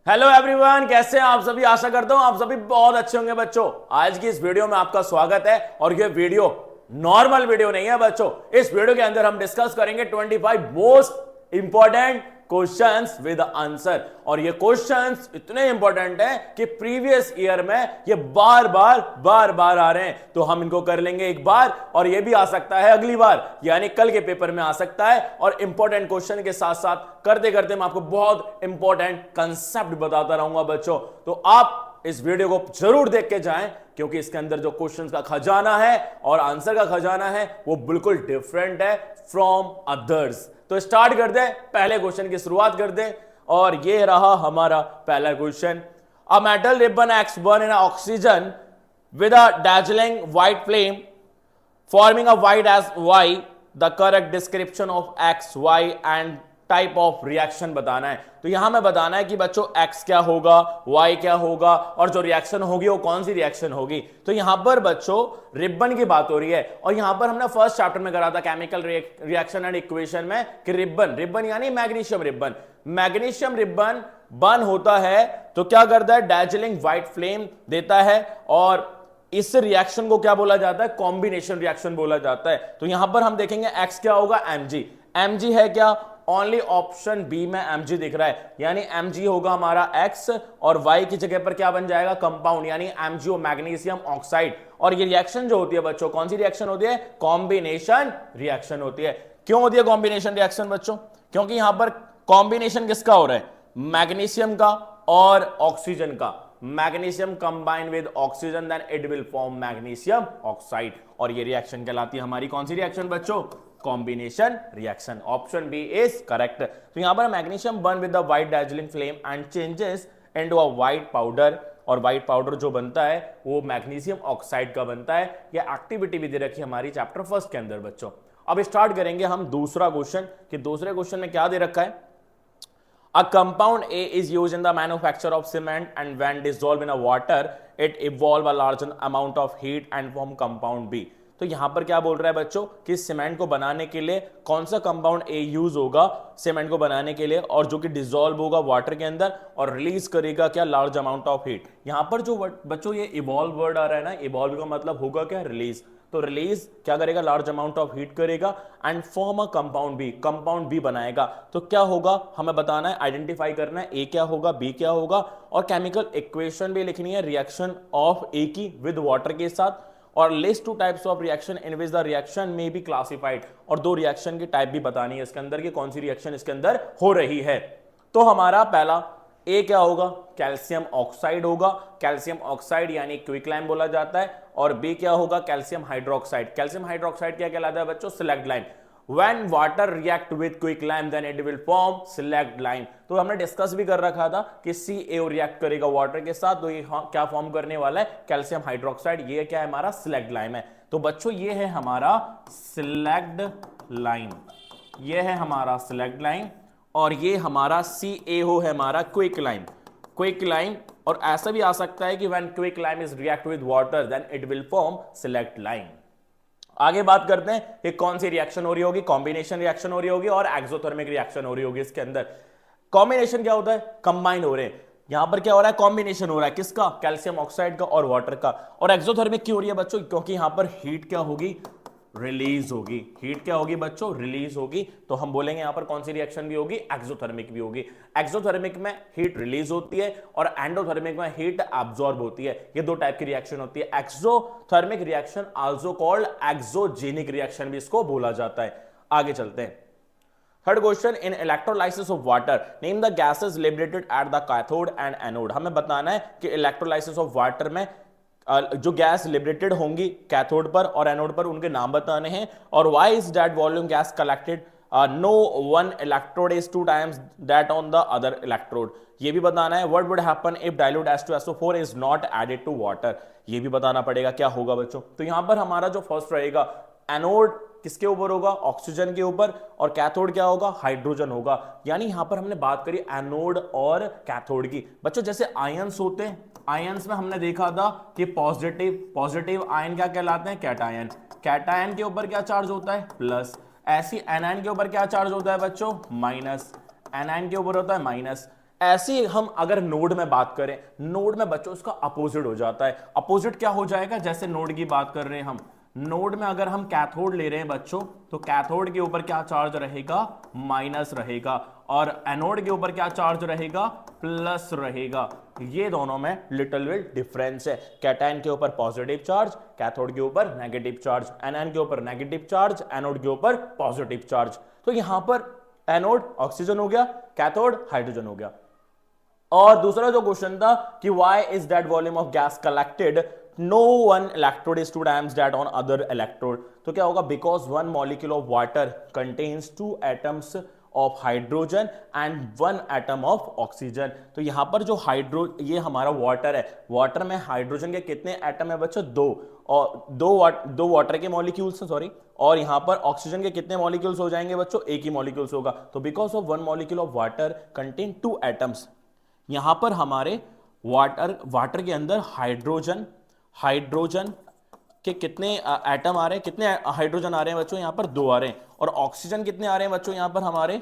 Hello everyone, कैसे हैं आप सभी। आशा करता हूं आप सभी बहुत अच्छे होंगे बच्चों। आज की इस वीडियो में आपका स्वागत है और ये वीडियो नॉर्मल वीडियो नहीं है बच्चों। इस वीडियो के अंदर हम डिस्कस करेंगे 25 most important questions with answer. और ये क्वेश्चंस इतने इंपॉर्टेंट हैं कि प्रीवियस ईयर में ये बार बार आ रहे हैं, तो हम इनको कर लेंगे एक बार और ये भी आ सकता है अगली बार, यानी कल के पेपर में आ सकता है। और इंपॉर्टेंट क्वेश्चन के साथ साथ करते करते मैं आपको बहुत इंपॉर्टेंट कंसेप्ट बताता रहूंगा बच्चों। तो आप इस वीडियो को जरूर देख के जाएं, क्योंकि इसके अंदर जो क्वेश्चंस का खजाना है और आंसर का खजाना है वो बिल्कुल डिफरेंट है फ्रॉम अदर्स। तो स्टार्ट कर दे, पहले क्वेश्चन की शुरुआत कर दे और ये रहा हमारा पहला question. A metal ribbon x burn in oxygen with a dazzling white flame forming a white as y. The correct description of x, y and type of reaction बताना है। तो यहां में बताना है कि बच्चों x क्या होगा, y क्या होगा और जो रिएक्शन होगी वो कौन सी रिएक्शन होगी। तो यहां पर बच्चों रिबन की बात हो रही है और यहां पर हमने फर्स्ट चैप्टर में करा था केमिकल रिएक्शन एंड इक्वेशन में कि रिबन यानी मैग्नीशियम रिबन बर्न होता है तो क्या करता है, डैजलिंग व्हाइट फ्लेम देता है और इस रिएक्शन को क्या बोला जाता है, कॉम्बिनेशन रिएक्शन बोला जाता है। तो यहां पर हम देखेंगे x क्या होगा, mg है क्या, ओनली ऑप्शन बी में mg दिख रहा है, यानी mg होगा हमारा x और y की जगह पर क्या बन जाएगा, कंपाउंड यानी MgO मैग्नीशियम ऑक्साइड। और ये रिएक्शन जो होती है बच्चों, कौन सी रिएक्शन होती है, कॉम्बिनेशन रिएक्शन होती है। क्यों होती है कॉम्बिनेशन रिएक्शन बच्चों, क्योंकि यहां पर कॉम्बिनेशन किसका हो रहा है, मैग्नीशियम का और ऑक्सीजन का। Magnesium combine with oxygen then it will form magnesium oxide. और ये रिएक्शन कहलाती है हमारी कौन सी रिएक्शन बच्चों, combination reaction. Option B is correct. तो यहां पर magnesium burn with the white dazzling flame and changes into a white powder. और व्हाइट पाउडर जो बनता है वो मैग्नीशियम ऑक्साइड का बनता है। ये एक्टिविटी भी दे रखी है हमारी चैप्टर फर्स्ट के अंदर बच्चों। अब स्टार्ट करेंगे हम दूसरा क्वेश्चन कि दूसरे क्वेश्चन में क्या दे रखा है। A compound A is used in the manufacture of cement, and when dissolved in a water, it evolve a large amount of heat and form compound B. तो यहां पर क्या बोल रहा है बच्चों कि सीमेंट को बनाने के लिए कौन सा कंपाउंड ए यूज होगा सीमेंट को बनाने के लिए, और जो कि डिसॉल्व होगा वाटर के अंदर और रिलीज करेगा क्या, लार्ज अमाउंट ऑफ हीट। यहां पर जो बच्चों ये इवॉल्व वर्ड आ रहा है ना, इवॉल्व का मतलब होगा क्या, रिलीज। तो रिलीज क्या करेगा, लार्ज अमाउंट ऑफ हीट करेगा and form a compound B बनाएगा। तो क्या होगा हमें बताना है, आइडेंटिफाई करना है ए क्या होगा, बी क्या होगा, और केमिकल इक्वेशन भी लिखनी है रिएक्शन ऑफ ए की विद वाटर के साथ, और list two types of reaction in which the reaction में बी क्लासिफाइड। और दो रिएक्शन की टाइप भी बतानी है इसके अंदर कि कौन सी रिएक्शन इसके अंदर हो रही है। तो हमारा पहला ए क्या होगा, कैल्शियम ऑक्साइड होगा, कैल्शियम ऑक्साइड यानी क्विकलाइम बोला जाता है। और बी क्या होगा, कैल्शियम हाइड्रोक्साइड। कैल्शियम हाइड्रोक्साइड क्या कहलाता है बच्चों, slaked lime. When water react with quicklime then it will form select lime। तो हमने डिस्कस भी कर रखा था कि CaO रिएक्ट करेगा वाटर के साथ, तो ये क्या फॉर्म करने वाला है, कैल्शियम हाइड्रोक्साइड। ये क्या है हमारा, सिलेक्ट लाइम है। तो बच्चों ये है हमारा सिलेक्ट लाइम, ये है हमारा सिलेक्ट लाइम, और ये हमारा CaO है हमारा क्विक लाइम। और ऐसा भी आ सकता है कि when quick lime is react with water then it will form slaked lime. आगे बात करते हैं कि कौन सी रिएक्शन हो रही होगी, कॉम्बिनेशन रिएक्शन हो रही होगी और एक्सोथर्मिक रिएक्शन हो रही होगी। इसके अंदर कॉम्बिनेशन क्या होता है, कंबाइन हो रहे हैं। यहां पर क्या हो रहा है, कॉम्बिनेशन हो रहा है किसका, कैल्शियम ऑक्साइड का और वाटर का। और एक्सोथर्मिक क्यों हो रही है बच्चों, क्योंकि यहां पर हीट क्या होगी, रिलीज होगी। हीट क्या होगी बच्चों, रिलीज होगी। तो हम बोलेंगे यहां पर कौन सी रिएक्शन भी होगी, एक्सोथर्मिक भी होगी। एक्सोथर्मिक में हीट रिलीज होती है और एंडोथर्मिक में हीट एब्जॉर्ब होती है। ये दो टाइप की रिएक्शन होती है। Exothermic reaction also called exogenic reaction भी इसको बोला जाता है। आगे चलते हैं, third question, in electrolysis of water name the gases liberated at the cathode and anode. हमें बताना है कि इलेक्ट्रोलाइसिस ऑफ वाटर में जो गैस लिबरेटेड होंगी कैथोड पर और एनोड पर, उनके नाम बताने हैं। और why is that volume gas collected no one electrode is 2 times that on the other electrode. ये भी बताना है। What would happen if dilute H2SO4 is not added to water. ये भी बताना पड़ेगा क्या होगा बच्चों। तो यहां पर हमारा जो फर्स्ट रहेगा, एनोड किसके ऊपर होगा, ऑक्सीजन के ऊपर, और कैथोड क्या होगा, हाइड्रोजन होगा। यानी यहां पर हमने बात करी एनोड और कैथोड की। बच्चों जैसे आयंस होते हैं, आयंस में हमने देखा था कि पॉजिटिव आयन क्या कहलाते हैं, कैटायन। कैटायन के ऊपर क्या चार्ज होता है, प्लस। ऐसी एनायन के ऊपर क्या चार्ज होता है बच्चों, माइनस। एनायन के ऊपर होता है माइनस। ऐसे ही हम अगर नोड में बात करें, नोड में बच्चों उसका अपोजिट हो जाता है। अपोजिट क्या हो जाएगा, जैसे नोड की बात कर रहे हैं हम, नोड में अगर हम कैथोड ले रहे हैं बच्चों, तो कैथोड के ऊपर क्या चार्ज रहेगा, माइनस रहेगा, और एनोड के ऊपर क्या चार्ज रहेगा, प्लस रहेगा। ये दोनों में लिटिल बिट डिफरेंस है। कैटायन के ऊपर पॉजिटिव चार्ज, कैथोड के ऊपर नेगेटिव चार्ज, एनायन के ऊपर नेगेटिव चार्ज, एनोड के ऊपर पॉजिटिव चार्ज। तो यहां पर एनोड ऑक्सीजन हो गया, कैथोड हाइड्रोजन हो गया। और दूसरा जो क्वेश्चन था कि why is that volume of gas collected, no one electrode is 2 times that on other electrode। तो क्या होगा, because one molecule of water contains 2 atoms of hydrogen and 1 atom of oxygen। तो यहां पर जो ये हमारा वाटर है, वाटर में हाइड्रोजन के कितने एटम है बच्चों, 2, और दो वाटर के मॉलिक्यूल्स, सॉरी, और यहां पर ऑक्सीजन के कितने मॉलिक्यूल्स हो जाएंगे बच्चों, एक ही मॉलिक्यूल्स होगा। तो because of 1 molecule of water contain 2 atoms, यहां पर हमारे वाटर के अंदर हाइड्रोजन के कितने एटम आ रहे हैं, कितने हाइड्रोजन आ रहे हैं बच्चों, यहां पर 2 आ रहे हैं। और ऑक्सीजन कितने आ रहे हैं बच्चों, यहां पर हमारे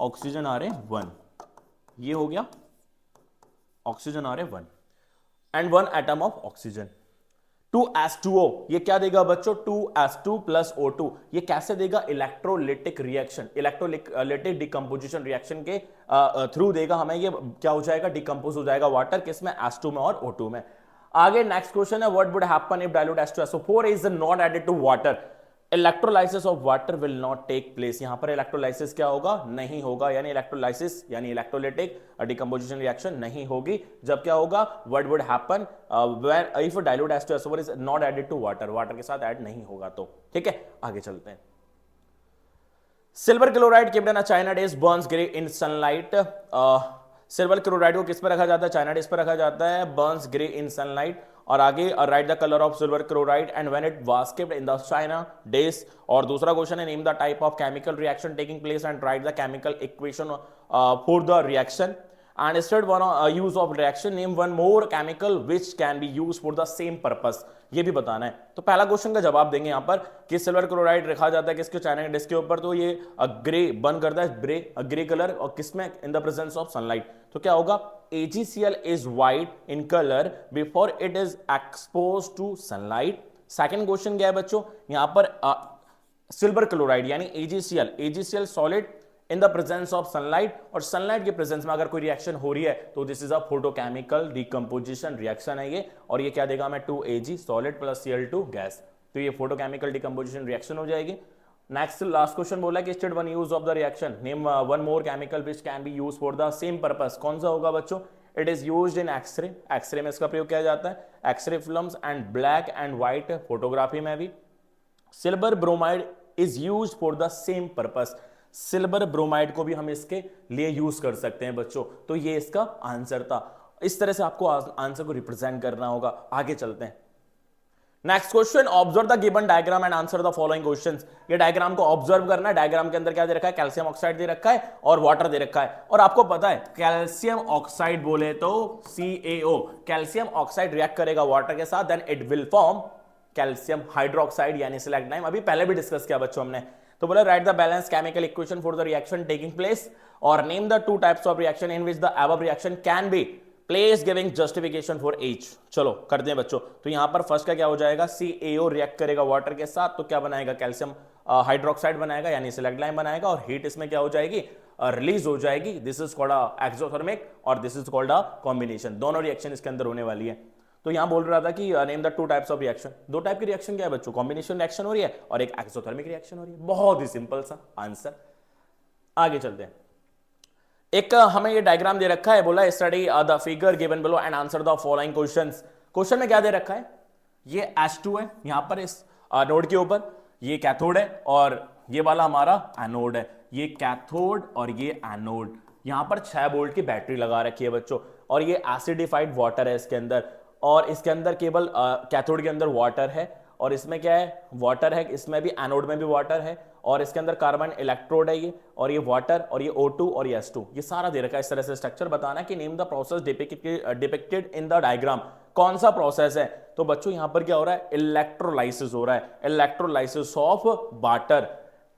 ऑक्सीजन आ रहे हैं 1। ये हो गया, ऑक्सीजन आ रहे हैं 1 and 1 atom of oxygen. 2s2o ये क्या देगा बच्चों, 2s2 प्लस O2। ये कैसे देगा, electrolytic reaction, electrolytic decomposition reaction के थ्रू देगा हमें। ये क्या हो जाएगा, डिकम्पोज हो जाएगा वाटर, किसमें, S2 में और O2 में। आगे नेक्स्ट क्वेश्चन है, what would happen if dilute H2SO4 is not added to water, electrolysis of water will not take place. यहां पर इलेक्ट्रोलाइसिस क्या होगा, नहीं होगा, यानी इलेक्ट्रोलाइसिस यानी इलेक्ट्रोलिटिक डिकम्पोजिशन रिएक्शन नहीं होगी। जब क्या होगा, what would happen when if dilute H2SO4 is not added to water, water के साथ ऐड नहीं होगा। तो ठीक है, आगे चलते हैं। Silver chloride kept in a china dish burns grey in sunlight। Silver chloride को किस पर रखा जाता है, चाइना डिश पर रखा जाता है, बर्न्स ग्रे इन सनलाइट। और आगे right the colour of silver chloride and when it was kept in the China dish. और दूसरा क्वेश्चन है, name the type of chemical reaction taking place and right the chemical equation for the reaction and instead one use of reaction, name one more chemical which can be used for the same purpose. ये भी बताना है। तो पहला question का जवाब देंगे यहां पर कि सिल्वर क्लोराइड रखा जाता है किसके, चाइना डिश के ऊपर, तो ये ग्रे बर्न करता है, ग्रे कलर, और किसमें, in the presence of sunlight. तो क्या होगा, AgCl is white in color before it is exposed to sunlight। Second question क्या है बच्चों, यहां पर सिल्वर क्लोराइड यानी AgCl solid in the presence of sunlight, और सनलाइट के प्रेजेंस में अगर कोई रिएक्शन हो रही है तो this is a photochemical decomposition reaction है ये। और ये क्या देगा हमें, 2Ag solid plus Cl2 gas. तो ये फोटोकेमिकल डिकम्पोजिशन रिएक्शन हो जाएगी। नेक्स्ट लास्ट क्वेश्चन बोला कि state one use of the reaction, name one more chemical which can be used for the same purpose. कौन सा होगा बच्चों, it is used in X-ray, X-ray में इसका प्रयोग किया जाता है, X-ray films and black and white photography में भी। Silver bromide is used for the same purpose, silver bromide को भी हम इसके लिए यूज कर सकते हैं बच्चों। तो ये इसका आंसर था। इस तरह से आपको आंसर को रिप्रेजेंट करना होगा। आगे चलते हैं। Next question, observe the given diagram and answer the following questions. ये डायग्राम को ऑब्जर्व करना है। डायग्राम के अंदर क्या दे रखा है, कैल्शियम ऑक्साइड दे रखा है और वाटर दे रखा है। और आपको पता है कैल्शियम ऑक्साइड बोले तो CaO, कैल्शियम ऑक्साइड रिएक्ट करेगा वाटर के साथ, then it will form calcium hydroxide यानी सेलेक्टाइम। अभी पहले भी डिस्कस किया बच्चों हमने। तो बोला write the balance chemical equation for the reaction taking place और name the 2 types of reaction in which the above reaction can be place giving justification for H। चलो करते हैं बच्चों। तो यहां पर फर्स्ट का क्या हो जाएगा, CaO रिएक्ट करेगा वाटर के साथ तो क्या बनाएगा, कैल्शियम हाइड्रोक्साइड बनाएगा यानी सेलेक्टाइम बनाएगा, और हीट इसमें क्या हो जाएगी, रिलीज हो जाएगी। दिस इज कॉल्ड एक्सोथर्मिक और दिस इज कॉल्ड कॉम्बिनेशन। दोनों रिएक्शन इसके अंदर होने वाली है। तो यहां बोल रहा था कि name the 2 types of reaction. 2 type की रिएक्शन क्या है बच्चों, कॉम्बिनेशन रिएक्शन हो रही है और एक एक्सोथर्मिक रिएक्शन हो रही है। बहुत ही सिंपल सा आंसर। आगे चलते हैं। एक हमें ये डायग्राम दे रखा है, बोला study the figure given below and answer the following questions. Question में क्या दे रखा है, ये H2 है यहां पर इस नोड के ऊपर, ये कैथोड है और ये वाला हमारा एनोड है। ये कैथोड और ये एनोड। यहां पर 6 वोल्ट की बैटरी लगा रखी है बच्चों, और ये एसिडिफाइड वाटर है इसके अंदर, और इसके अंदर केवल कैथोड के अंदर वाटर है और इसमें क्या है, वाटर है, इसमें भी एनोड में भी वाटर है, और इसके अंदर कार्बन इलेक्ट्रोड है ये, और ये वाटर और ये O2 और ये S2, ये सारा दे रखा है। इस तरह से स्ट्रक्चर बताना कि name the process depicted in the diagram. कौन सा प्रोसेस है, तो बच्चों यहां पर क्या हो रहा है, इलेक्ट्रोलाइसिस हो रहा है, इलेक्ट्रोलाइसिस ऑफ वाटर।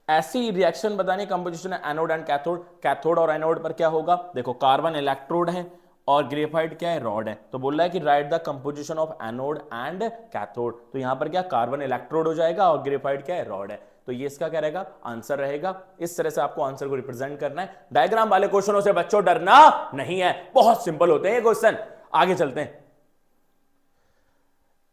ऐसी रिएक्शन बतानी, कंपोजिशन है एनोड एंड कैथोड। कैथोड और एनोड पर क्या होगा, देखो कार्बन इलेक्ट्रोड है और ग्रेफाइट क्या है, रॉड है। तो बोल रहा है कि right the composition of anode and cathode. तो यहां पर क्या कार्बन इलेक्ट्रोड हो जाएगा और ग्रेफाइट क्या है, रॉड है। तो ये इसका क्या रहेगा, आंसर रहेगा। इस तरह से आपको आंसर को रिप्रेजेंट करना है। डायग्राम वाले क्वेश्चनों से बच्चों डरना नहीं है, बहुत सिंपल होते हैं ये क्वेश्चन। आगे चलते हैं।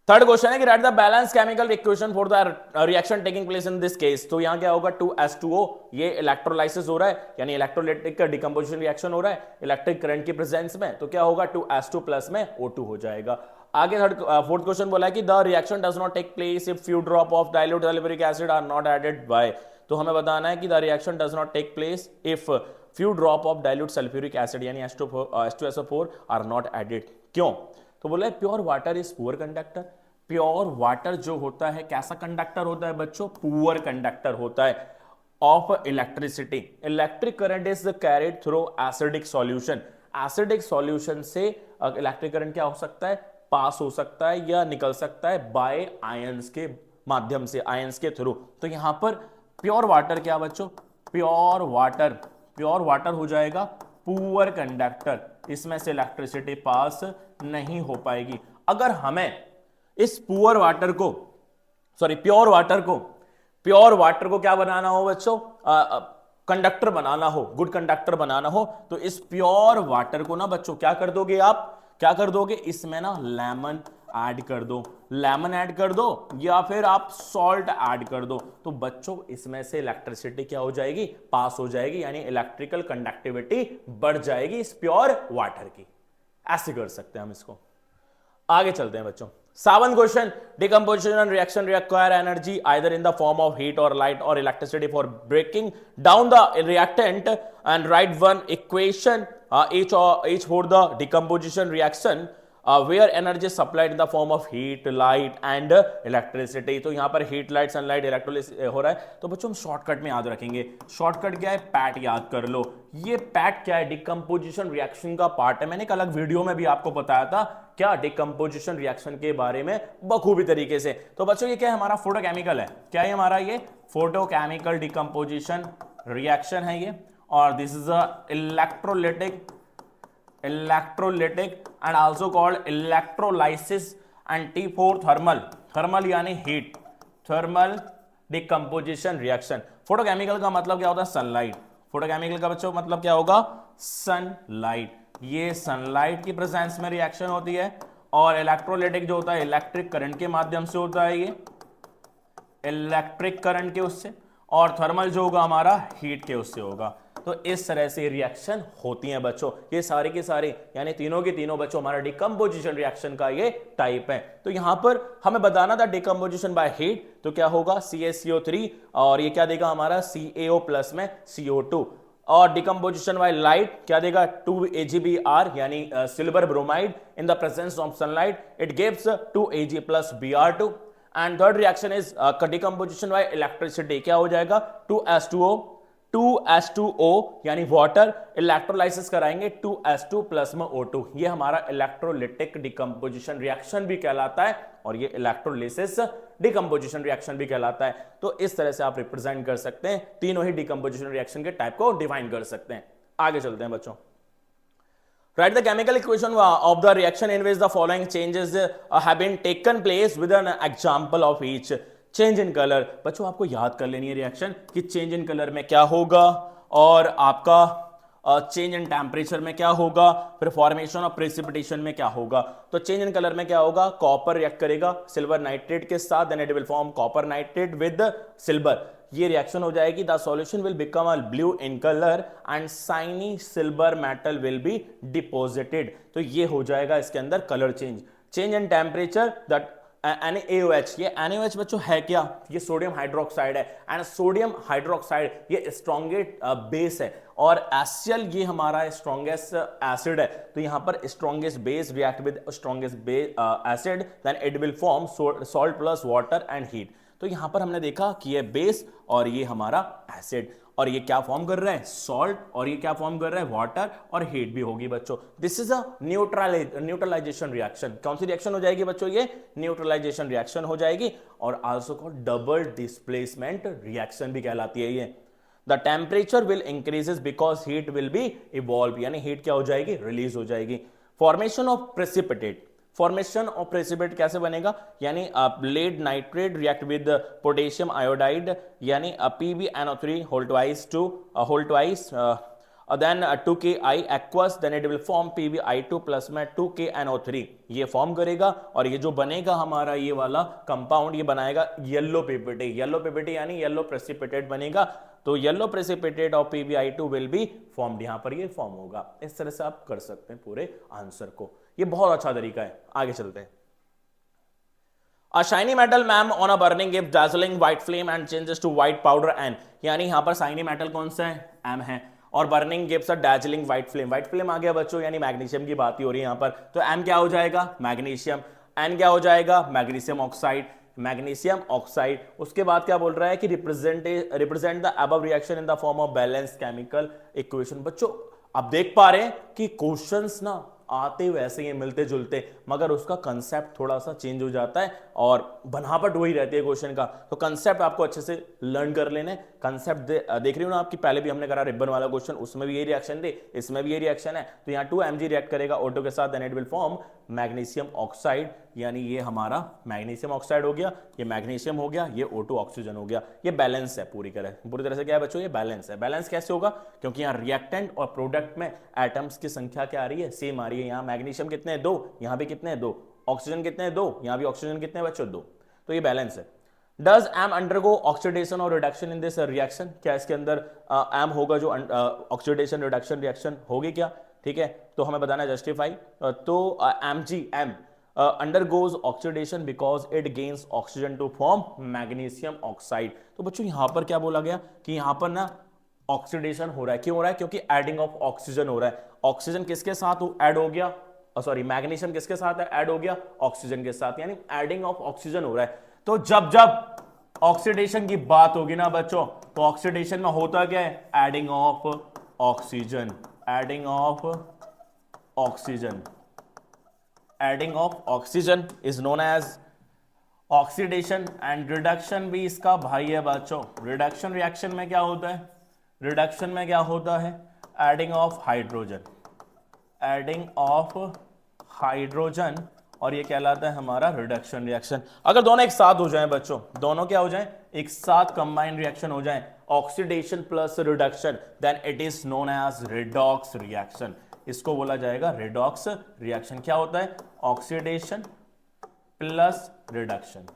थर्ड क्वेश्चन है कि right the balance chemical equation for the reaction taking place in this case. तो यहां क्या होगा, 2s2o, ये इलेक्ट्रोलाइसिस हो रहा है यानी इलेक्ट्रोलाइटिक डिकम्पोजिशन रिएक्शन हो रहा है इलेक्ट्रिक करंट की प्रेजेंस में। तो क्या होगा, 2s2 प्लस में O2 हो जाएगा। आगे फोर्थ क्वेश्चन बोला है कि the reaction does not take place if few drop of dilute sulphuric acid are not added by. तो हमें बताना है कि the reaction does not take place if few drop of dilute sulphuric acid यानी H2SO4 are not added. क्यों, तो बोला है pure water is poor conductor. Pure water जो होता है कैसा कंडक्टर होता है बच्चों, पुअर कंडक्टर होता है of electricity. Electric current is carried through acidic solution. Acidic solution से इलेक्ट्रिक करंट क्या हो सकता है, पास हो सकता है या निकल सकता है बाय आयंस के माध्यम से, आयंस के थ्रू। तो यहां पर प्योर वाटर क्या बच्चों, प्योर वाटर हो जाएगा पुअर कंडक्टर, इसमें से इलेक्ट्रिसिटी पास नहीं हो पाएगी। अगर हमें इस प्योर वाटर को क्या बनाना हो बच्चों, कंडक्टर बनाना हो, गुड कंडक्टर बनाना हो, तो इस प्योर वाटर को ना बच्चों क्या कर दोगे आप, क्या कर दोगे, इसमें ना लेमन ऐड कर दो या फिर आप सॉल्ट ऐड कर दो। तो बच्चों इसमें से इलेक्ट्रिसिटी क्या हो जाएगी, पास हो जाएगी, यानी इलेक्ट्रिकल कंडक्टिविटी बढ़ जाएगी इस प्योर वाटर की। ऐसे कर सकते हैं हम इसको। आगे चलते हैं बच्चों। 7th question, decomposition and reaction require energy either in the form of heat or light or electricity for breaking down the reactant, and write one equation each for the decomposition reaction where energy is supplied in the form of heat, light and electricity। तो यहां पर heat, light, sunlight, electrolysis हो रहा है। तो बच्चों हम shortcut में याद रखेंगे। शॉर्टकट क्या है, पैट याद कर लो। ये पैट क्या है, डिकम्पोजिशन रिएक्शन का पार्ट है। मैंने एक अलग वीडियो में भी आपको बताया था क्या, डिकम्पोजिशन रिएक्शन के बारे में बखूबी तरीके से। तो बच्चों ये क्या है, हमारा फोटोकेमिकल है। क्या है हमारा, ये फोटोकेमिकल डिकम्पोजिशन रिएक्शन है ये। और this is a electrolytic and also called electrolysis and T for thermal यानी heat, thermal decomposition reaction. Photochemical का मतलब क्या होता है, सनलाइट। फोटोकेमिकल का बच्चों मतलब क्या होगा, सनलाइट। ये सनलाइट की प्रेजेंस में रिएक्शन होती है। और इलेक्ट्रोलाइटिक जो होता है इलेक्ट्रिक करंट के माध्यम से होता है, ये इलेक्ट्रिक करंट के उससे। और थर्मल जो होगा हमारा हीट के उससे होगा। तो इस तरह से रिएक्शन होती हैं बच्चों। ये सारे के सारे यानी तीनों के तीनों बच्चों हमारा डिकम्पोजिशन रिएक्शन का ये टाइप है। तो यहां पर हमें बताना था डिकम्पोजिशन बाय हीट, तो क्या होगा CaCO3 और ये क्या देगा हमारा CaO प्लस में CO2। और डिकम्पोजिशन बाय लाइट क्या देगा 2AgBr यानी silver bromide in the presence of sunlight, it gives 2Ag plus Br2। And third reaction is decomposition bye electricity, क्या हो जाएगा 2s2o यानी वाटर, इलेक्ट्रोलाइसिस कराएंगे 2s2 प्लस में O2। ये हमारा इलेक्ट्रोलिटिक डिकम्पोजिशन रिएक्शन भी कहलाता है और ये इलेक्ट्रोलिसिस डिकम्पोजिशन रिएक्शन भी कहलाता है। तो इस तरह से आप रिप्रेजेंट कर सकते हैं, तीनों ही डिकम्पोजिशन रिएक्शन के टाइप को डिफाइन कर सकते हैं। आगे चलते हैं बच्चों। Write the chemical equation of the reaction in which the following changes have been taken place with an example of each. Change in colour, बच्चों आपको याद कर लेनी है रिएक्शन कि चेंज इन कलर में क्या होगा और आपका चेंज इन टेम्परेचर में क्या होगा, फिर फॉर्मेशन ऑफ प्रेसिपिटेशन में क्या होगा। तो चेंज इन कलर में क्या होगा, कॉपर रिएक्ट करेगा सिल्वर नाइट्रेट के साथ, then it will form copper nitrate with silver. ये रिएक्शन हो जाएगी, the solution will become a blue in colour and shiny silver metal will be deposited. तो ये हो जाएगा इसके अंदर colour change. Change in temperature, that NaOH, ये NaOH बच्चों है क्या, ये सोडियम हाइड्रोक्साइड है। एंड सोडियम हाइड्रोक्साइड ये स्ट्रॉन्गेस्ट बेस है और HCl ये हमारा स्ट्रॉन्गेस्ट एसिड है। तो यहां पर strongest base react with strongest acid, then it will form salt plus water and heat. तो यहां पर हमने देखा कि ये बेस और ये हमारा एसिड। और ये क्या फॉर्म कर रहा है, सॉल्ट, और ये क्या फॉर्म कर रहा है, वाटर, और हीट भी होगी बच्चों। This is a neutralisation reaction. कौन सी रिएक्शन हो जाएगी बच्चों, ये न्यूट्रलाइजेशन रिएक्शन हो जाएगी, और also called double displacement reaction भी कहलाती है ये। The temperature will increases because heat will be evolve, यानी हीट क्या हो जाएगी, रिलीज हो जाएगी। Formation of precipitate, formation of precipitate कैसे बनेगा, यानी lead nitrate react with potassium iodide, यानी PbNO3 whole twice then 2Ki aqueous, then it will form PbI2 plus में 2KNO3 ये फॉर्म करेगा, और ये जो बनेगा हमारा ये वाला कंपाउंड, ये बनाएगा येलो PPT, येलो PPT यानी येलो प्रेसिपिटेट बनेगा। तो yellow precipitate of PbI2 will be formed, यहां पर ये फॉर्म होगा। इस तरह से आप कर सकते हैं पूरे आंसर को, ये बहुत अच्छा तरीका है। आगे चलते हैं। A shiny metal ma'am on a burning gives dazzling white flame and changes to white powder N, यानी यहां पर shiny metal कौन सा है, M है, और burning gives a dazzling white flame, white flame आ गया बच्चों, यानी मैग्नीशियम की बात ही हो रही है यहां पर। तो M क्या हो जाएगा, मैग्नीशियम, N क्या हो जाएगा, मैग्नीशियम ऑक्साइड, मैग्नीशियम ऑक्साइड। उसके बाद क्या बोल रहा है कि represent the above reaction in the form of balance chemical equation. बच्चों आप देख पा रहे हैं कि क्वेश्चंस ना आते वैसे ही मिलते जुलते, मगर उसका कंसेप्ट थोड़ा सा चेंज हो जाता है और बनावट वही रहती है क्वेश्चन का। तो कंसेप्ट आपको अच्छे से लर्न कर लेने। कंसेप्ट देख रही हो ना आपकी, पहले भी हमने करा रिबन वाला क्वेश्चन, उसमें भी ये रिएक्शन थे, इसमें भी ये रिएक्शन है। तो यहाँ 2Mg रिएक्ट करेगा O2 के साथ, then it will form magnesium oxide, यानी ये हमारा मैग्नीशियम ऑक्साइड हो गया, ये मैग्नीशियम हो गया, ये O2 ऑक्सीजन हो गया। ये बैलेंस है पूरी तरह से क्या है बच्चों, ये बैलेंस है। बैलेंस कैसे होगा, क्योंकि यहाँ रिएक्टेंट और प्रोडक्ट में एटम्स की संख्या क्या आ रही है, सेम आ रही है। यहाँ मैग्नीशियम कितने हैं, 2, यहाँ भी कितने हैं, 2, ऑक्सीजन कितने हैं, 2, यहाँ भी ऑक्सीजन कितने हैं बच्चों, 2। तो ये बैलेंस है। डज एम अंडरगो ऑक्सीडेशन और रिडक्शन इन दिस रिएक्शन, क्या इसके अंदर एम होगा जो ऑक्सीडेशन रिडक्शन रिएक्शन होगी क्या, ठीक है। तो हमें बताना है जस्टिफाई। तो M undergoes oxidation because it gains oxygen to form magnesium oxide। तो बच्चों यहां पर क्या बोला गया कि यहां पर ना ऑक्सीडेशन हो रहा है, क्यों हो रहा है, क्योंकि एडिंग ऑफ ऑक्सीजन हो रहा है। ऑक्सीजन किसके साथ ऐड हो गया, सॉरी मैग्नीशियम किसके साथ ऐड हो गया, ऑक्सीजन के साथ, यानी एडिंग ऑफ ऑक्सीजन हो रहा है। तो जब जब ऑक्सीडेशन की बात होगी ना बच्चों, तो ऑक्सीडेशन में होता क्या है, adding of oxygen, adding of oxygen, adding of oxygen is known as oxidation. And reduction भी इसका भाई है बच्चों। रिडक्शन रिएक्शन में क्या होता है, रिडक्शन में क्या होता है, adding of hydrogen, adding of hydrogen, और ये कहलाता है हमारा रिडक्शन रिएक्शन। अगर दोनों एक साथ हो जाएं बच्चों, दोनों क्या हो जाएं, एक साथ कंबाइंड रिएक्शन हो जाएं, oxidation plus reduction, then it is known as redox reaction. इसको बोला जाएगा रिडॉक्स रिएक्शन। क्या होता है, ऑक्सीडेशन प्लस रिडक्शन,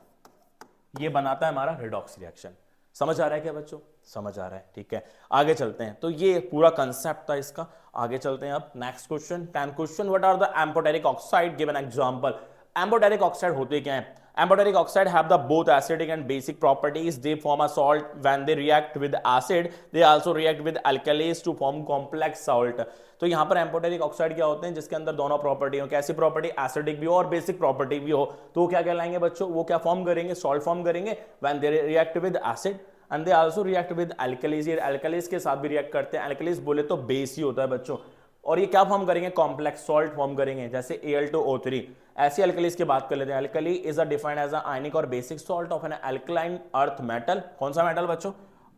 ये बनाता है हमारा रिडॉक्स रिएक्शन। समझ आ रहा है क्या बच्चों, समझ आ रहा है, ठीक है। आगे चलते हैं। तो ये पूरा कंसेप्ट था इसका। आगे चलते हैं अब next question, 10th question. What are the amphoteric oxide, give an example. Amphoteric oxide होते क्या है, amphoteric oxide have the both acidic and basic properties. They form a salt when they react with acid. They also react with alkalis to form complex salt. तो यहाँ पर amphoteric oxide क्या होते हैं, जिसके अंदर दोनों प्रॉपर्टी हो। कैसी प्रॉपर्टी, एसिडिक भी हो और बेसिक प्रॉपर्टी भी हो। तो वो क्या कहलाएंगे बच्चों, वो क्या फॉर्म करेंगे, सॉल्ट फॉर्म करेंगे when they react with acid and they also react with alkalis। ये alkalis के साथ भी रिएक्ट करते हैं। alkalis बोले तो बेस ही होता है बच्चों। और ये क्या फॉर्म करेंगे, कॉम्प्लेक्स सॉल्ट फॉर्म करेंगे, जैसे Al2O3। ऐसी अल्कलीज की बात कर लेते हैं। Alkali is a defined as a ionic और basic salt of an alkaline earth metal. कौन सा मेटल बच्चों,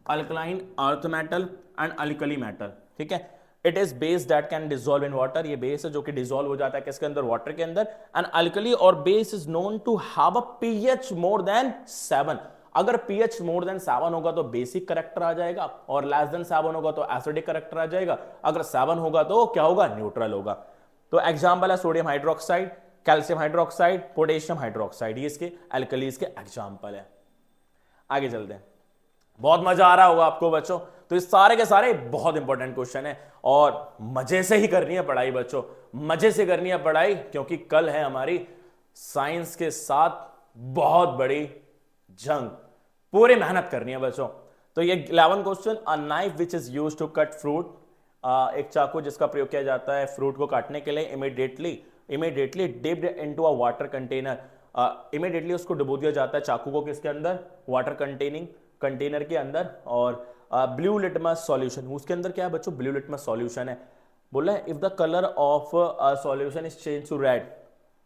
alkaline earth metal and alkali metal, ठीक है। It is base that can dissolve in water, ये बेस है जो कि डिसॉल्व हो जाता है किसके अंदर, वाटर के अंदर। एंड अल्कली और base is known to have a pH more than 7। अगर pH मोर देन 7 होगा तो बेसिक करेक्टर आ जाएगा, और लेस देन 7 होगा तो एसिडिक करेक्टर आ जाएगा। अगर 7 होगा तो क्या होगा, न्यूट्रल होगा। तो एग्जांपल है sodium hydroxide, calcium hydroxide, potassium hydroxide, ये इसके एल्कलीज के एग्जांपल है। आगे चलते हैं। बहुत मजा आ रहा होगा आपको बच्चों। तो इस सारे के सारे बहुत इंपॉर्टेंट क्वेश्चन है, और मजे से ही करनी है पढ़ाई बच्चों, मजे से करनी है पढ़ाई, क्योंकि कल है हमारी साइंस के साथ बहुत बड़ी जंग। पूरी मेहनत करनी है बच्चों। तो ये 11 question, a knife which is used to cut fruit, एक चाकू जिसका प्रयोग किया जाता है फ्रूट को काटने के लिए। Immediately dipped into a water container, immediately उसको डुबो दिया जाता है चाकू को, किसके अंदर, वाटर कंटेनिंग कंटेनर के अंदर। और ब्लू लिटमस सॉल्यूशन, उसके अंदर क्या है बच्चों, ब्लू लिटमस सॉल्यूशन है। बोला है if the colour of solution is change to red.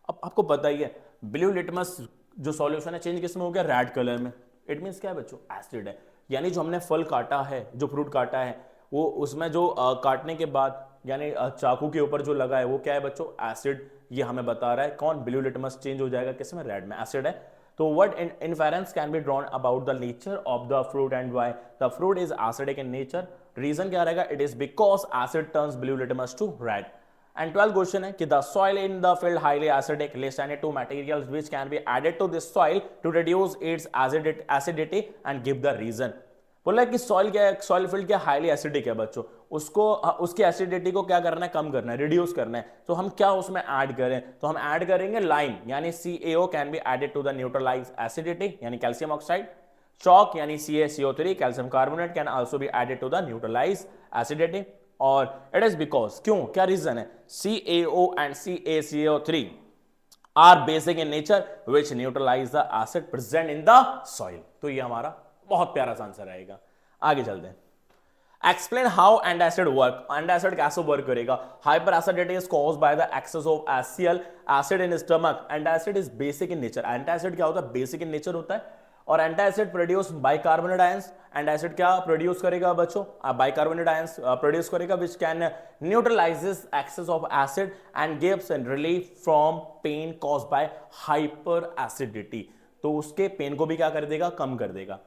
अब आपको पता ही है ब्लू लिटमस जो सॉल्यूशन है चेंज किसमें हो गया, रेड कलर में। इट मींस क्या है बच्चों, एसिड है। यानी जो हमने फल काटा है, जो फ्रूट काटा है, वो उसमें जो काटने के बाद यानी चाकू के ऊपर जो लगा है वो क्या है बच्चों, एसिड। ये हमें बता रहा है कौन, ब्लू लिटमस चेंज हो जाएगा किसमें, रेड में, एसिड है। तो what inference can be drawn about the nature of the fruit and why the fruit is acidic in nature? Reason क्या रहेगा, it is because acid turns blue litmus to red. And 12th question है कि the soil in the field highly acidic. List any two materials which can be added to this soil to reduce its acidity and give the reason. बोला कि soil क्या है, soil field क्या highly acidic है बच्चों, उसको उसकी acidity को क्या करना है, कम करना है, रिड्यूस करना है। तो हम क्या उसमें ऐड करें, तो हम ऐड करेंगे लाइम यानी CaO can be added to the neutralise acidity यानी कैल्शियम ऑक्साइड। चॉक यानी CaCO3 calcium carbonate can also be added to the neutralise acidity. और इट इज बिकॉज, क्यों, क्या रीजन है, CaO and CaCO3 are basic in nature which neutralise the acid present in the soil. तो ये हमारा बहुत प्यारा सा आंसर रहेगा। आगे चलते हैं, explain how antacid work. Antacid कैसे वर्क करेगा, hyper acidity is caused by the excess of HCl acid in stomach. Antacid is basic in nature. Antacid क्या होता है, बेसिक इन नेचर होता है। और antacid produce bicarbonate ions. Antacid क्या produce करेगा बच्चों, बाइकार्बोनेट आयंस प्रोड्यूस करेगा which can neutralises excess of acid and gives relief from pain caused by hyper acidity. तो उसके पेन को भी क्या कर देगा, कम कर देगा।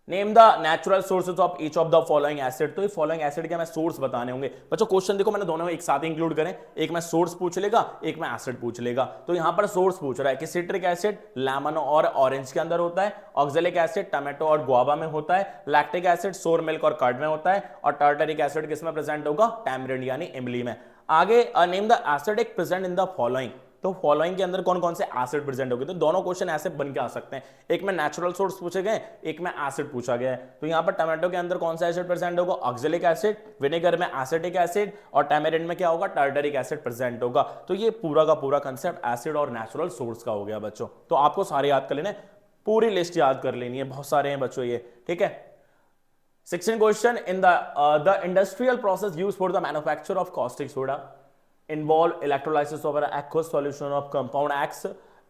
Name the natural sources of each of the following acid. तो ये फॉलोइंग एसिड के हमें सोर्स बताने होंगे बच्चों। क्वेश्चन देखो मैंने दोनों एक साथ इंक्लूड करें, एक में सोर्स पूछ लेगा, एक में एसिड पूछ लेगा। तो यहां पर सोर्स पूछ रहा है कि सिट्रिक एसिड लेमन और ऑरेंज के अंदर होता है, ऑक्जेलिक एसिड टमाटो और गुआवा में होता है, लैक्टिक एसिड सोर मिल्क और कर्ड में होता है, और टार्टरिक एसिड किसमें प्रेजेंट होगा, टैमरिंड यानी इमली में। आगे name the acidic present in the following. तो फॉलोइंग के अंदर कौन कौन से एसिड प्रेजेंट होंगे, तो दोनों क्वेश्चन ऐसे बन के आ सकते हैं, एक में नेचुरल सोर्स पूछे गए, एक में एसिड पूछा गया है। तो यहां पर टमाटो के अंदर कौन सा एसिड प्रेजेंट होगा, ऑक्जेलिक एसिड, विनेगर में एसिटिक एसिड, और टैमरिंड में क्या होगा, टार्टरिक एसिड प्रेजेंट होगा। तो ये पूरा का पूरा कंसेप्ट एसिड और नेचुरल सोर्स का हो गया बच्चों। तो आपको सारे याद कर लेने, पूरी लिस्ट याद कर लेनी है, बहुत सारे हैं बच्चों ये, ठीक है। 16 question, in the industrial process used for the manufacture of caustic soda involve electrolysis of an aqueous solution of compound X.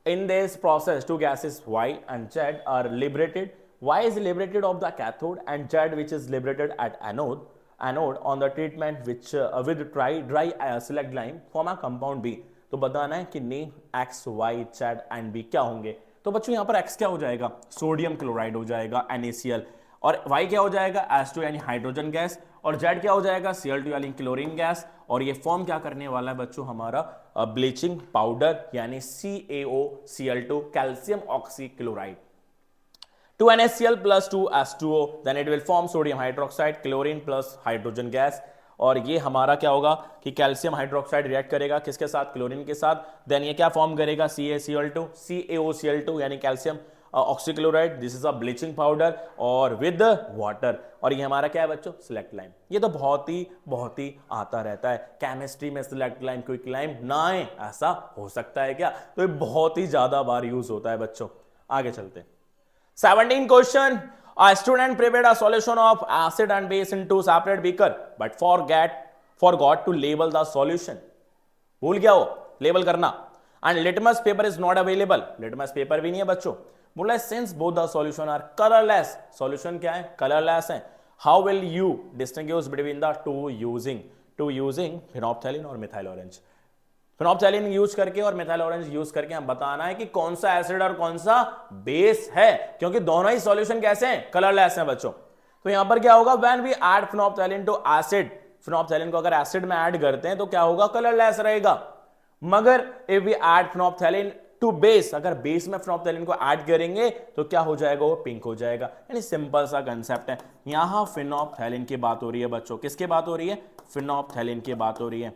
In this process, two gases Y and Z are liberated. Y is liberated of the cathode and Z which is liberated at anode on the treatment which with dry select lime form a compound B. तो बताना है कि name X, Y, Z and B क्या होंगे। तो बच्चों यहाँ पर X क्या हो जाएगा, सोडियम क्लोराइड हो जाएगा NaCl, और Y क्या हो जाएगा, H2 यानी हाइड्रोजन गैस, और Z क्या हो जाएगा, Cl2 यानी क्लोरीन गैस। और ये फॉर्म क्या करने वाला है बच्चों, हमारा ब्लीचिंग पाउडर यानी CaOCl2 calcium oxychloride. 2 NaCl plus 2 H2O, then it will form sodium hydroxide, chlorine plus hydrogen gas। और ये हमारा क्या होगा कि कैल्शियम हाइड्रोक्साइड रिएक्ट करेगा किसके साथ, क्लोरीन के साथ, देन ये क्या फॉर्म करेगा, CaCl2 यानी calcium oxychloride, this is a bleaching powder, और विद वाटर। और ये हमारा क्या है बच्चों, सिलेक्ट लाइम। ये तो बहुत ही आता रहता है केमिस्ट्री में, सिलेक्ट लाइम, क्विक लाइम ना आए ऐसा हो सकता है क्या, तो ये बहुत ही ज्यादा बार यूज होता है बच्चों। आगे चलते हैं, 17 question, a student prepared a solution of acid and base in two separate beaker but forgot to label the solution। भूल गया वो लेबल करना। and litmus paper is not available, litmus paper भी नहीं है बच्चों। बोला since both the solution are colorless, solution क्या है, colorless है, how will you distinguish between the two using phenolphthalein और methyl orange। फिनोप्थैलिन यूज करके और मिथाइल ऑरेंज यूज करके हम बताना है कि कौन सा एसिड और कौन सा बेस है, क्योंकि दोनों ही सॉल्यूशन कैसे हैं, कलरलेस हैं बच्चों। तो यहां पर क्या होगा, when we add phenolphthalein to acid, phenolphthalein को अगर एसिड में ऐड करते हैं तो क्या होगा, कलरलेस रहेगा। मगर if we add phenolphthalein to base, अगर बेस में फिनोप्थैलिन को ऐड करेंगे तो क्या हो जाएगा, वो पिंक हो जाएगा। यानी सिंपल सा कंसेप्ट है। यहां फिनोप्थैलिन की बात हो रही है बच्चों, किसकी बात हो रही है, फिनोप्थैलिन की बात हो रही है।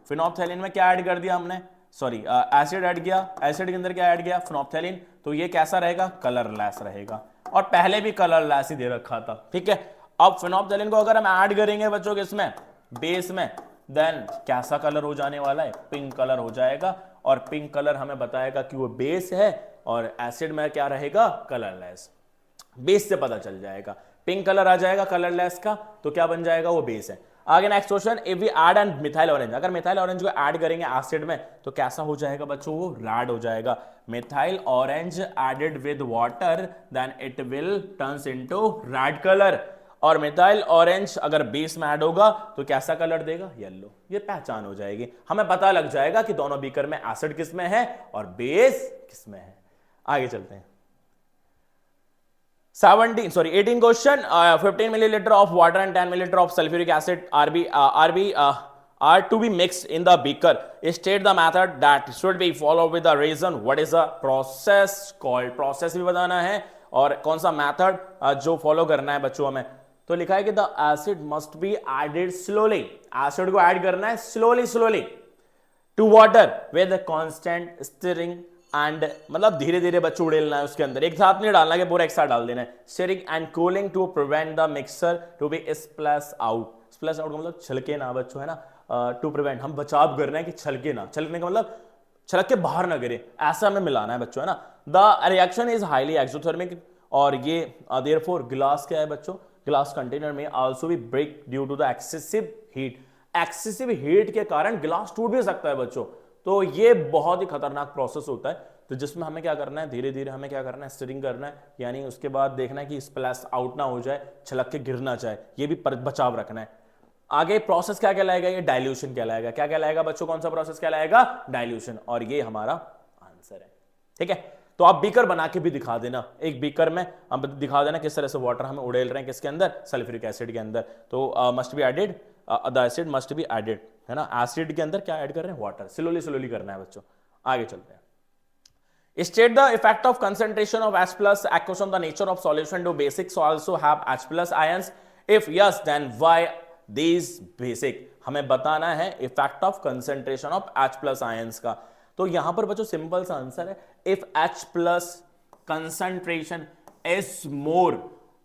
फिनोप्थैलिन में क्या ऐड कर दिया हमने, सॉरी एसिड ऐड किया, एसिड के अंदर क्या ऐड किया, फिनोप्थैलिन। तो ये कैसा रहेगा, कलरलेस रहेगा, और पहले भी कलरलेस ही दे रखा था, ठीक है। अब फिनोप्थैलिन को अगर हम ऐड करेंगे बच्चों किसमें, बेस में, देन कैसा कलर हो जाने वाला है, पिंक कलर हो जाएगा। और पिंक कलर हमें बताएगा कि वो बेस है, और एसिड में क्या रहेगा, कलरलेस। बेस से पता चल जाएगा, पिंक कलर आ जाएगा कलरलेस का, तो क्या बन जाएगा, वो बेस है। आगे next question, if we add an methyl orange, अगर मिथाइल ऑरेंज को ऐड करेंगे एसिड में तो कैसा हो जाएगा बच्चों, वो रेड हो जाएगा। Methyl orange added with water then it will turns into red colour. और मिथाइल ऑरेंज अगर बेस में ऐड होगा तो कैसा कलर देगा, येलो। ये पहचान हो जाएगी, हमें पता लग जाएगा कि दोनों बीकर में एसिड किस में है और बेस किस में है। आगे चलते हैं। 18 question, 15 milliliter of water and 10 milliliter of sulfuric acid are to be mixed in the beaker. State the method that should be followed with the reason. What is the process called? Process भी बताना है और कौन सा method जो follow करना है बच्चों हमें। तो लिखा है कि the acid must be added slowly. Acid को ऐड करना है slowly to water with a constant stirring and मतलब धीरे धीरे बच्चों उड़ेलना है उसके अंदर, एक साथ नहीं डालना कि पूरा एक साथ डाल देना है। Stirring and cooling to prevent the mixer to be splash out. Splash out का मतलब छलके ना बच्चों, है ना। टू प्रिवेंट, हम बचाव करना है कि छलके ना, छलकने का मतलब छलक के बाहर ना गिरे, ऐसा हमें मिलाना है बच्चों, है ना। The reaction is highly exothermic और ये देयरफॉर ग्लास क्या है बच्चों, ग्लास कंटेनर में also be break due to the excessive heat. Excessive heat के कारण ग्लास टूट भी सकता है बच्चों। तो ये बहुत ही खतरनाक प्रोसेस होता है, तो जिसमें हमें क्या करना है, धीरे धीरे हमें क्या करना है, स्टिरिंग करना है, यानी उसके बाद देखना है कि स्प्लैश आउट ना हो जाए, छलक के गिर ना जाए, ये भी बचाव रखना है। आगे प्रोसेस क्या कहलाएगा, ये डाइल्यूशन कहलाएगा। क्या कहलाएगा बच्चों, कौन सा प्रोसेस कहलाएगा, डाइल्यूशन। और ये हमारा आंसर है, ठीक है। तो आप बीकर बना के भी दिखा देना, एक बीकर में हम दिखा देना किस तरह से वाटर हमें उड़ेल रहे हैं, किसके अंदर, सल्फ्यूरिक एसिड के अंदर। तो must be added, the acid must be added, है ना। एसिड के अंदर क्या ऐड कर रहे हैं, वाटर। स्लोली करना है बच्चों। आगे चलते हैं। State the effect of concentration of H plus echoes on the nature of solution. Do basics also have H plus ions? If yes, then why these basic? हमें बताना है effect of concentration of H plus ions का। तो यहां पर बच्चों simple सा answer है, if H plus concentration is more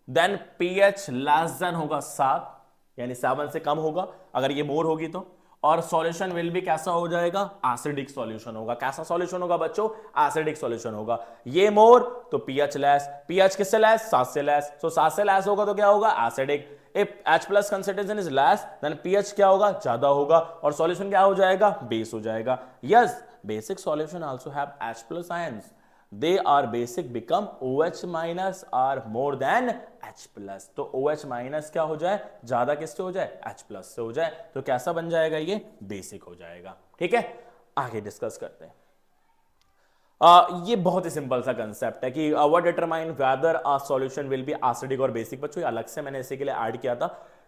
then pH less than होगा 7, यानी 7 से कम होगा अगर ये मोर होगी तो। और सॉल्यूशन विल भी कैसा हो जाएगा, एसिडिक सॉल्यूशन होगा। कैसा सॉल्यूशन होगा बच्चों, एसिडिक सॉल्यूशन होगा। ये मोर तो पीएच लेस, पीएच किससे लेस, 7 से लेस। तो 7 से लेस होगा तो क्या होगा, acidic. If H plus concentration is less then pH क्या होगा, ज्यादा होगा, और सॉल्यूशन क्या हो जाएगा, बेस हो जाएगा। Yes, basic solution also have H plus ions. They are basic become OH minus are more than H plus. तो OH minus क्या हो जाए, ज्यादा किससे हो जाए, H plus से हो जाए, तो कैसा बन जाएगा, ये बेसिक हो जाएगा। ठीक है, आगे डिस्कस करते हैं। ये बहुत ही सिंपल सा कंसेप्ट है कि what determine whether a solution will be acidic और बेसिक। बच्चों अलग से मैंने इसी के लिए ऐड किया था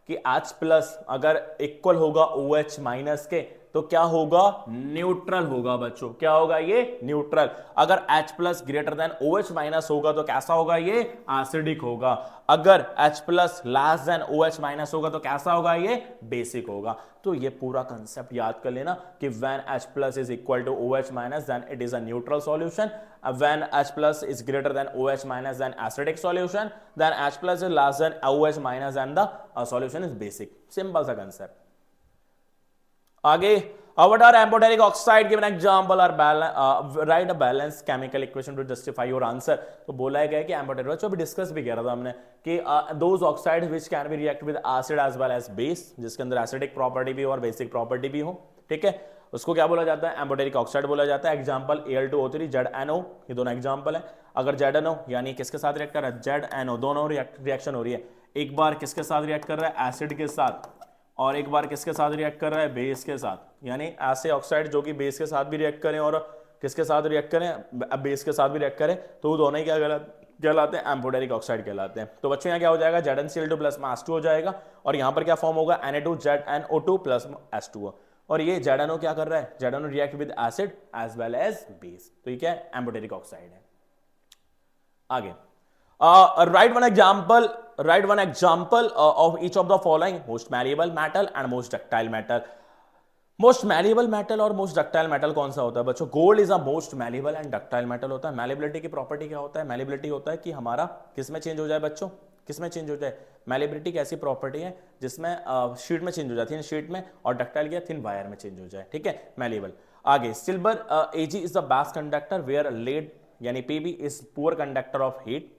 कि H प्लस अगर इक्वल होगा OH माइनस के तो क्या होगा, न्यूट्रल होगा बच्चों। क्या होगा, ये न्यूट्रल। अगर H plus greater than OH minus होगा तो कैसा होगा, ये एसिडिक होगा। अगर H plus less than OH minus होगा तो कैसा होगा, ये बेसिक होगा। तो ये पूरा कंसेप्ट याद कर लेना कि when H plus is equal to OH minus then it is a neutral solution. When H plus is greater than OH minus then acidic solution. Then H plus is less than OH minus then the solution is basic. Simple सा concept. आगे what are amphoteric oxide, give an example or write a balanced chemical equation to justify your answer. तो बोला गया कि amphoteric, बच्चों अभी discuss भी किया था हमने कि those oxides which can be react with acid as well as base, जिसके अंदर acidic property भी हो और basic property भी हो, ठीक है, उसको क्या बोला जाता है, एम्फोटेरिक ऑक्साइड बोला जाता है। एग्जांपल Al2O3 ZNO, ये दोनों एग्जांपल है। अगर ZNO यानी किसके साथ रिएक्ट कर रहा है, ZNO, दोनों रिएक्शन हो रही है। एक बार किसके साथ रिएक्ट कर रहा है, एसिड के साथ, और एक बार किसके साथ रिएक्ट कर रहा है, बेस के साथ। यानी ऐसे ऑक्साइड जो कि बेस के साथ भी रिएक्ट करें और किसके साथ रिएक्ट करें, बेस के साथ भी रिएक्ट करें, तो वो दोनों ही क्या कहलाते हैं, एम्फोटेरिक ऑक्साइड कहलाते हैं। तो बच्चों यहाँ क्या हो जाएगा, ZnCl2 प्लस H2 हो जाएगा, और यहाँ पर क्या फॉर्म होगा, Na2ZnO2 प्लस H2O। और ये ZNO क्या कर रहा है, ZNO react with acid as well as base, तो ये क्या है, एम्फोटेरिक ऑक्साइड है। आगे write one example of each of the following: most malleable metal and most ductile metal. Most malleable metal और मोस्ट डक्टाइल मेटल कौन सा होता है बच्चों, gold is a most malleable and ductile metal होता है। मैलेबिलिटी की प्रॉपर्टी क्या होता है, मैलेबिलिटी होता है कि हमारा किसमें चेंज हो जाए बच्चों, किसमें चेंज हो जाए। मैलेबिलिटी एक ऐसी प्रॉपर्टी है जिसमें शीट में चेंज हो जाती है, शीट में, और डक्टाइल क्या, थिन वायर में चेंज हो जाए, ठीक है, मैलेबल। आगे silver Ag is the best conductor where lead यानी Pb is poor conductor of heat.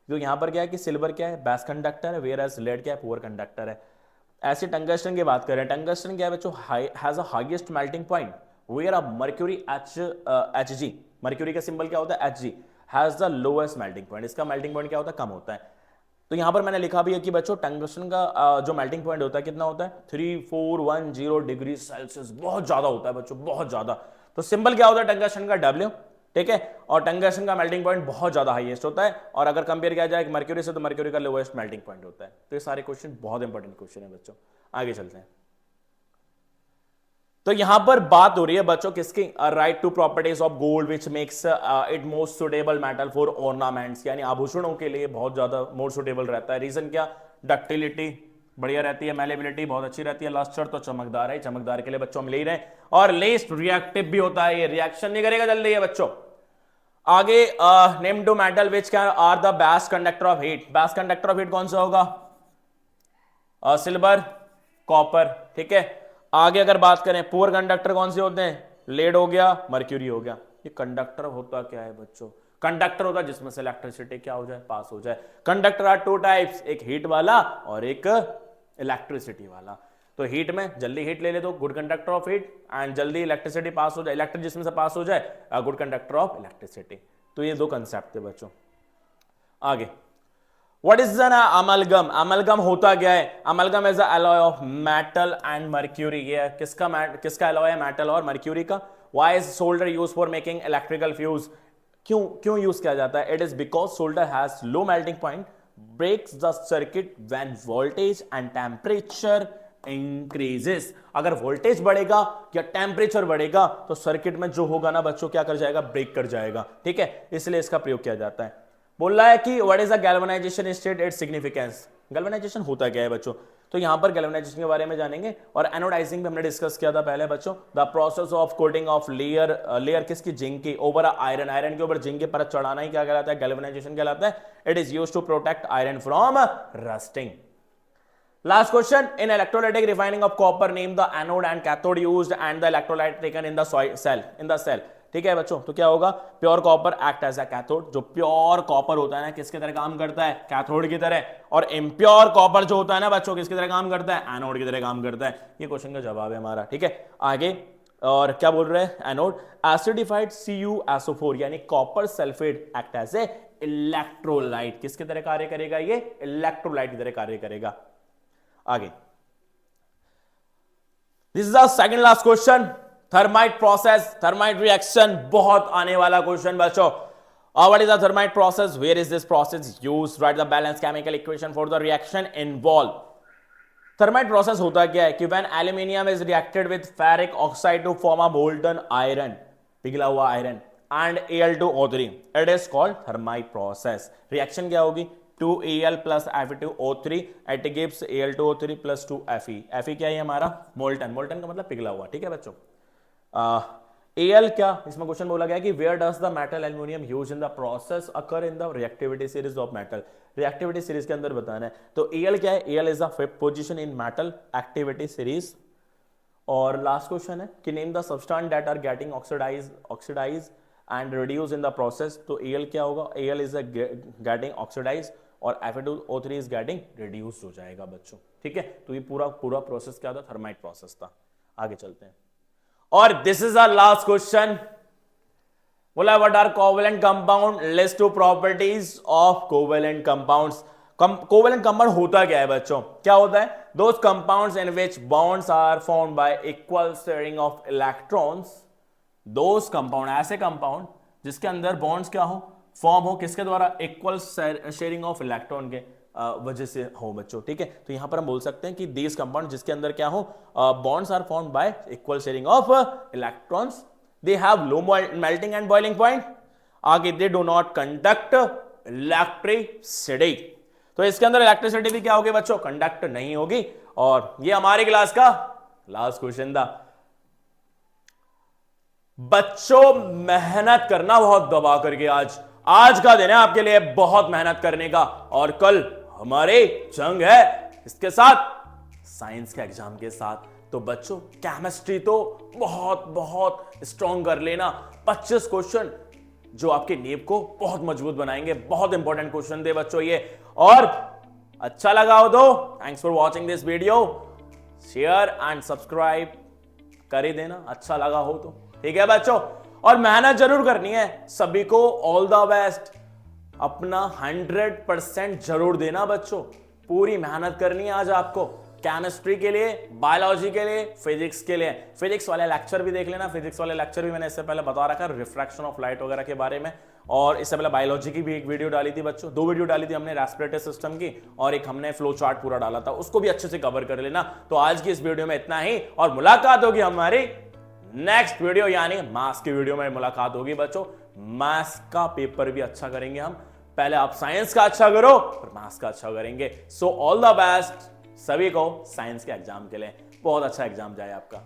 क्योंकि यहां पर क्या है कि सिल्वर क्या है, बेस्ट कंडक्टर है, वेयर एज लेड क्या है, पुअर कंडक्टर है। ऐसे टंगस्टन की बात करें, टंगस्टन क्या है बच्चों, has a highest melting point, where a mercury H G, mercury का सिंबल क्या होता है, H G, has the lowest melting point, इसका मेल्टिंग पॉइंट क्या होता है, कम होता है। तो यहां पर मैंने लिखा भी है कि बच्चों टंगस्टन का जो मेल्टिंग पॉइंट होता है कितना होता है, 3410 डिग्री सेल्सियस, बहुत ज्यादा होता है बच्चों, बहुत ज्यादा। तो सिंबल क्या होता है टंगस्टन का, डब्ल्यू, ठीक है। और टंगस्टन का मेल्टिंग पॉइंट बहुत ज्यादा हाईएस्ट होता है, और अगर कंपेयर किया जाए मर्क्यूरी से तो मर्क्यूरी का लोएस्ट मेल्टिंग पॉइंट होता है। तो ये सारे क्वेश्चन बहुत इंपॉर्टेंट क्वेश्चन है बच्चों। आगे चलते हैं। तो यहां पर बात हो रही है बच्चों किसकी, write two properties of gold which makes it most suitable metal for ornaments, यानी आभूषणों के लिए बहुत ज्यादा मोर सुटेबल रहता है। रीजन क्या, डक्टिलिटी बढ़िया रहती है, मेलेबिलिटी बहुत अच्छी रहती है, लस्टर तो चमकदार है, चमकदार के लिए बच्चों हम ले ही रहे हैं, और लेस्ट रिएक्टिव भी होता है, ये रिएक्शन नहीं करेगा जल्दी है बच्चों। आगे name two metal which can are the best conductor of heat, best conductor of heat कौन सा होगा, सिल्वर, कॉपर, ठीक है। आगे अगर बात करें पुअर कंडक्टर कौन से होते हैं, लेड हो गया, मर्क्यूरी हो गया। ये कंडक्टर होता क्या है बच्चों, कंडक्टर होता है जिसमें से इलेक्ट्रिसिटी क्या हो जाए, पास हो जाए। कंडक्टर आर टू टाइप्स, एक हीट वाला और एक इलेक्ट्रिसिटी वाला। तो हीट में जल्दी हीट ले ले तो good conductor of heat, and जल्दी इलेक्ट्रिसिटी पास हो जाए, इलेक्ट्रिक जिसमें से पास हो जाए, गुड कंडक्टर ऑफ इलेक्ट्रिसिटी। तो ये दो कंसेप्ट थे बच्चों। आगे What is an amalgam? Amalgam होता क्या है, amalgam is a alloy of metal and mercury। ये किसका alloy है, metal और mercury का। Why is solder used for making electrical fuse? क्यों यूज किया जाता है, it is because solder has low melting point, breaks the circuit when voltage and temperature increases। अगर वोल्टेज बढ़ेगा या टेम्परेचर बढ़ेगा तो सर्किट में जो होगा ना बच्चों क्या कर जाएगा, ब्रेक कर जाएगा, ठीक है। इसलिए इसका प्रयोग किया जाता है। बोल रहा है कि what is the galvanisation state, its significance. Galvanisation होता क्या है बच्चों, तो यहां पर गैल्वेनाइजेशन के बारे में जानेंगे, और एनोडाइजिंग भी हमने डिस्कस किया था पहले बच्चों। The process of coating of layer किसकी, जिंक की, ओवर आयरन, आयरन के ऊपर जिंक की परत चढ़ाना ही क्या कहलाता है, गैल्वेनाइजेशन कहलाता है। It is used to protect iron from rusting. Last question, in electrolytic refining of copper, name the anode and cathode used and the electrolyte taken in the cell। ठीक है बच्चों, तो क्या होगा, pure copper act as a cathode. जो pure copper होता है ना किसकी तरह काम करता है, कैथोड की तरह, और इम्प्योर कॉपर जो होता है ना बच्चों किसकी तरह काम करता है, एनोड की तरह काम करता है। ये क्वेश्चन का जवाब है हमारा, ठीक है। आगे और क्या बोल रहे हैं, एनोड एसिडिफाइड CuSO4 यानी copper sulphate act as a electrolyte. किसकी तरह कार्य करेगा, ये इलेक्ट्रोलाइट की तरह कार्य करेगा। आगे this is the second last question, thermite process, thermite reaction, बहुत आने वाला क्वेश्चन बच्चों। What is the thermite process? Where is this process used? Write the balanced chemical equation for the reaction involved. Thermite process होता क्या है कि when aluminium is reacted with ferric oxide to form a molten iron, पिघला हुआ iron, and Al2O3, it is called thermite process. Reaction क्या होगी, 2Al plus Fe2O3 it gives Al2O3 plus 2Fe। Fe क्या है हमारा, मोल्टन, मोल्टन का मतलब पिघला हुआ, ठीक है बच्चों। Al क्या, इसमें क्वेश्चन बोला गया कि where does the metal aluminum used in the process occur in the reactivity series of metal। reactivity series के अंदर बताना है। तो Al क्या है, Al is the fifth position in metal activity series। और लास्ट क्वेश्चन है कि name the substance that are getting oxidized and reduced in the process। तो Al क्या होगा, Al is getting oxidized और Fe2O3 is getting reduced हो जाएगा बच्चों, ठीक है। तो ये पूरा प्रोसेस क्या था, थर्माइट प्रोसेस था। आगे चलते हैं, और this is our last question. बोला what are covalent compound, list two properties of covalent compounds. Covalent compound होता क्या है बच्चों, क्या होता है, those compounds in which bonds are formed by equal sharing of electrons. Those compound, ऐसे compound जिसके अंदर बॉन्ड्स क्या हो, फॉर्म हो किसके द्वारा, इक्वल शेयरिंग ऑफ इलेक्ट्रॉन के वजह से हो बच्चों, ठीक है। तो यहां पर हम बोल सकते हैं कि दीज कंपाउंड जिसके अंदर क्या हो, bonds are formed by equal sharing of electrons, they have low melting and boiling point. आगे they do not conduct electricity. तो इसके अंदर इलेक्ट्रिसिटी भी क्या होगी बच्चों, कंडक्ट नहीं होगी। और ये हमारी क्लास का लास्ट क्वेश्चन था बच्चों। मेहनत करना बहुत दबा करके, आज का दिन है आपके लिए बहुत मेहनत करने का, और कल हमारे जंग है इसके साथ, साइंस के एग्जाम के साथ। तो बच्चों केमिस्ट्री तो बहुत बहुत स्ट्रॉन्ग कर लेना। 25 क्वेश्चन जो आपके नींव को बहुत मजबूत बनाएंगे। बहुत इंपॉर्टेंट क्वेश्चन थे बच्चों ये। और अच्छा लगा हो तो thanks for watching this video, share and subscribe कर ही देना अच्छा लगा हो तो, ठीक है बच्चों। और मेहनत जरूर करनी है सभी को। ऑल द बेस्ट, अपना 100% जरूर देना बच्चों, पूरी मेहनत करनी है आज आपको, केमिस्ट्री के लिए, बायोलॉजी के लिए, फिजिक्स के लिए। फिजिक्स वाले लेक्चर भी देख लेना, फिजिक्स वाले लेक्चर भी मैंने इससे पहले बता रखा है, रिफ्रैक्शन ऑफ लाइट वगैरह के बारे में। और इससे पहले बायोलॉजी की भी एक वीडियो डाली थी बच्चों, 2 वीडियो डाली थी हमने रेस्पिरेटरी सिस्टम की, और एक हमने फ्लो चार्ट पूरा डाला था, उसको भी अच्छे से कवर कर लेना। तो आज की इस वीडियो में इतना ही, और मुलाकात होगी हमारी नेक्स्ट वीडियो यानी मैथ्स की वीडियो में मुलाकात होगी बच्चों। मैथ्स का पेपर भी अच्छा करेंगे हम, पहले आप साइंस का अच्छा करो और मैथ्स का अच्छा करेंगे। सो ऑल द बेस्ट सभी को साइंस के एग्जाम के लिए, बहुत अच्छा एग्जाम जाए आपका।